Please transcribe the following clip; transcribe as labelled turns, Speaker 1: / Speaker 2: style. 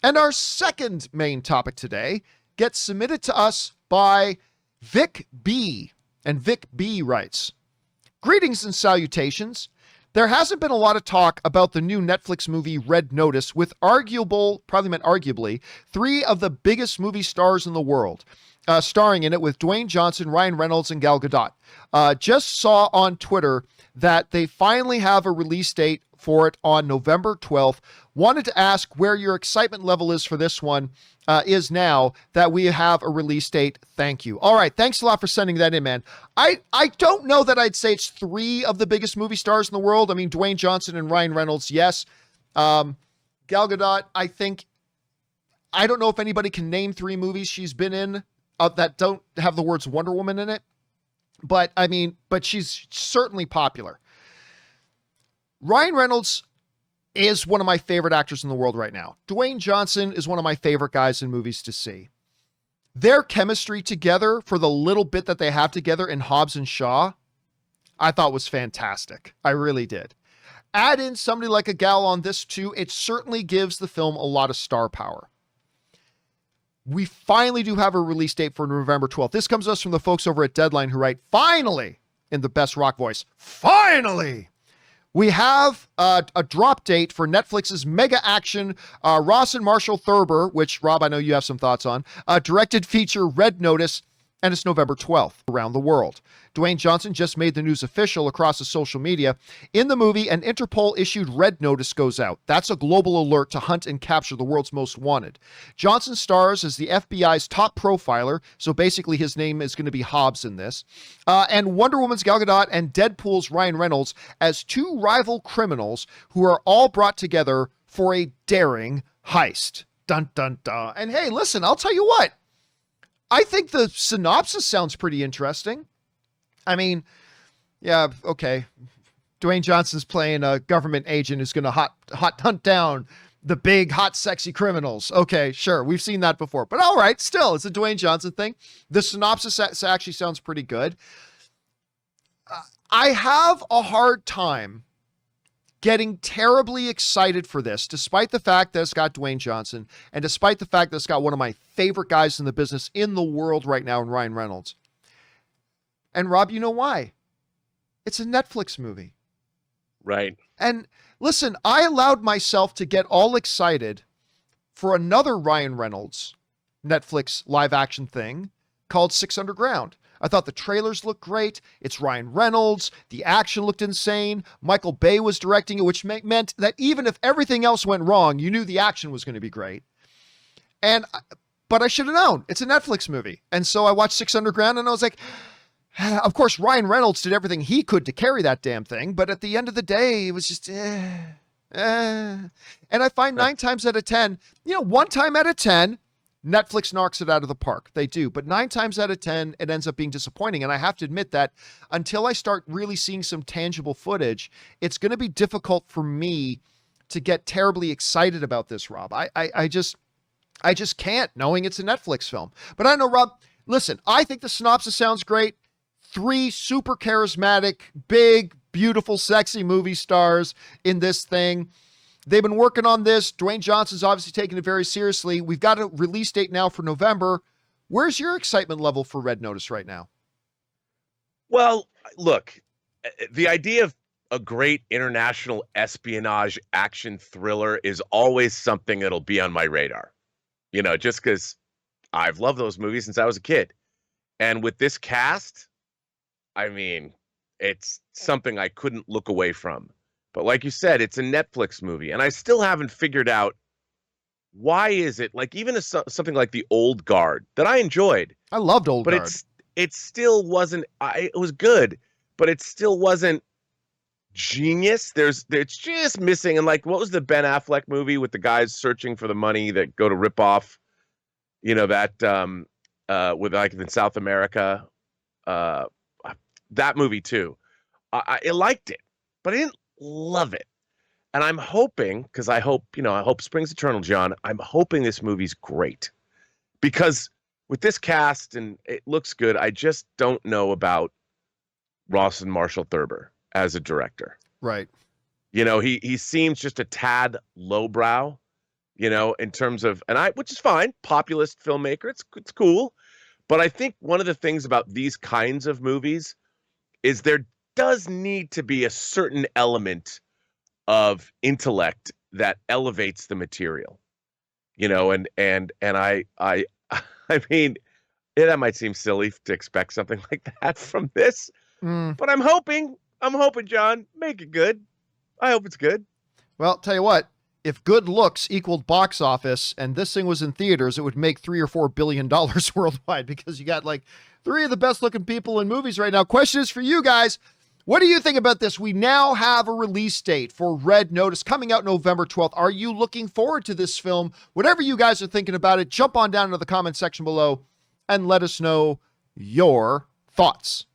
Speaker 1: And our second main topic today gets submitted to us by Vic B. And Vic B writes, "Greetings and salutations. There hasn't been a lot of talk about the new Netflix movie Red Notice with arguably, three of the biggest movie stars in the world, starring in it with Dwayne Johnson, Ryan Reynolds, and Gal Gadot. Just saw on Twitter that they finally have a release date for it on November 12th. Wanted to ask where your excitement level is for this one is now that we have a release date. Thank you." All right. Thanks a lot for sending that in, man. I don't know that I'd say it's three of the biggest movie stars in the world. I mean, Dwayne Johnson and Ryan Reynolds, yes. Gal Gadot, I don't know if anybody can name three movies she's been in that don't have the words Wonder Woman in it. But she's certainly popular. Ryan Reynolds is one of my favorite actors in the world right now. Dwayne Johnson is one of my favorite guys in movies to see. Their chemistry together for the little bit that they have together in Hobbs and Shaw, I thought was fantastic. I really did. Add in somebody like a gal on this too, it certainly gives the film a lot of star power. We finally do have a release date for November 12th. This comes to us from the folks over at Deadline who write, "Finally," in the best rock voice, "finally, we have a drop date for Netflix's mega action Ross and Marshall Thurber," which, Rob, I know you have some thoughts on, directed feature Red Notice, and it's November 12th around the world. Dwayne Johnson just made the news official across the social media. In the movie, an Interpol-issued red notice goes out. That's a global alert to hunt and capture the world's most wanted. Johnson stars as the FBI's top profiler, so basically his name is going to be Hobbs in this, and Wonder Woman's Gal Gadot and Deadpool's Ryan Reynolds as two rival criminals who are all brought together for a daring heist. Dun, dun, dun. And hey, listen, I'll tell you what. I think the synopsis sounds pretty interesting. I mean, yeah, okay. Dwayne Johnson's playing a government agent who's going to hot hunt down the big, hot, sexy criminals. Okay, sure. We've seen that before. But all right, still, it's a Dwayne Johnson thing. The synopsis actually sounds pretty good. I have a hard time getting terribly excited for this, despite the fact that it's got Dwayne Johnson and despite the fact that it's got one of my favorite guys in the business in the world right now in Ryan Reynolds. And Rob, you know why? It's a Netflix movie.
Speaker 2: Right.
Speaker 1: And listen, I allowed myself to get all excited for another Ryan Reynolds Netflix live action thing called Six Underground. I thought the trailers looked great. It's Ryan Reynolds. The action looked insane. Michael Bay was directing it, which meant that even if everything else went wrong, you knew the action was going to be great. But I should have known. It's a Netflix movie. And so I watched Six Underground and I was like, of course, Ryan Reynolds did everything he could to carry that damn thing. But at the end of the day, it was just, And I find 9 times out of 10, one time out of 10, Netflix knocks it out of the park. They do. But 9 times out of 10, it ends up being disappointing. And I have to admit that until I start really seeing some tangible footage, it's going to be difficult for me to get terribly excited about this, Rob. I just can't, knowing it's a Netflix film. But I know, Rob, listen, I think the synopsis sounds great. 3 super charismatic, big, beautiful, sexy movie stars in this thing. They've been working on this. Dwayne Johnson's obviously taking it very seriously. We've got a release date now for November. Where's your excitement level for Red Notice right now?
Speaker 2: Well, look, the idea of a great international espionage action thriller is always something that'll be on my radar. Just because I've loved those movies since I was a kid. And with this cast, I mean, it's something I couldn't look away from. But like you said, it's a Netflix movie, and I still haven't figured out why is it, like, even something like The Old Guard that I enjoyed.
Speaker 1: I loved Old Guard.
Speaker 2: But it still wasn't, it was good, but it still wasn't genius. It's just missing. And like, what was the Ben Affleck movie with the guys searching for the money that go to rip off, with like in South America, that movie too. I liked it, but I didn't love it. And I'm hoping, because I hope springs eternal, John. I'm hoping this movie's great, because with this cast and it looks good. I just don't know about Ross and Marshall Thurber as a director.
Speaker 1: Right.
Speaker 2: He seems just a tad lowbrow, in terms of, which is fine, populist filmmaker. It's cool. But I think one of the things about these kinds of movies is there does need to be a certain element of intellect that elevates the material, and I mean, that might seem silly to expect something like that from this, but I'm hoping, John, make it good. I hope it's good.
Speaker 1: Well, tell you what, if good looks equaled box office and this thing was in theaters, it would make $3 or $4 billion worldwide, because you got like 3 of the best looking people in movies right now. Question is for you guys. What do you think about this? We now have a release date for Red Notice coming out November 12th. Are you looking forward to this film? Whatever you guys are thinking about it, jump on down into the comment section below and let us know your thoughts.